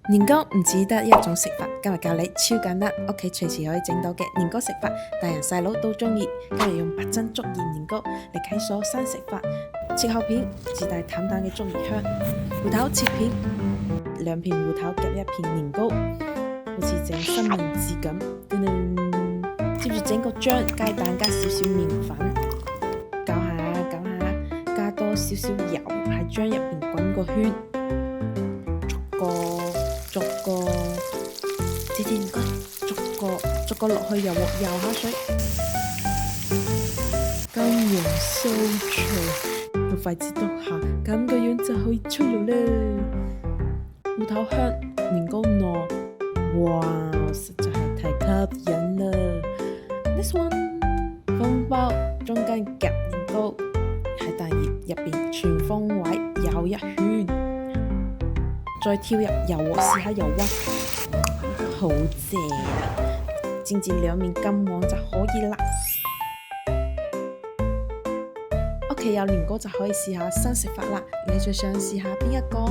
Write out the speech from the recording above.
年糕唔只得一種食法，今日教你超簡單，屋企隨時可以整到嘅年糕食法，大人細佬都中意。今日用白珍竹葉年糕嚟解鎖新食法，切厚片自帶淡淡嘅竹葉香，芋頭切片，兩片芋頭夾一片年糕，好似整三明治咁。接住整個漿，雞蛋加少少麵粉，攪下，加多少少油喺漿入邊滾個圈。逐個切年糕，逐個落去油鑊游下水，金黃酥脆，用筷子篤下，咁個樣就可以出爐啦。芋頭香，年糕糯，哇，實在係太吸引啦。This one， 風包中間夾年糕，喺大葉入邊全方位游一圈。再跳入油鑊試下油溫，好正啊！煎至兩面金黃就可以啦。屋企有年糕就可以試下新食法啦，你最想試下邊一個？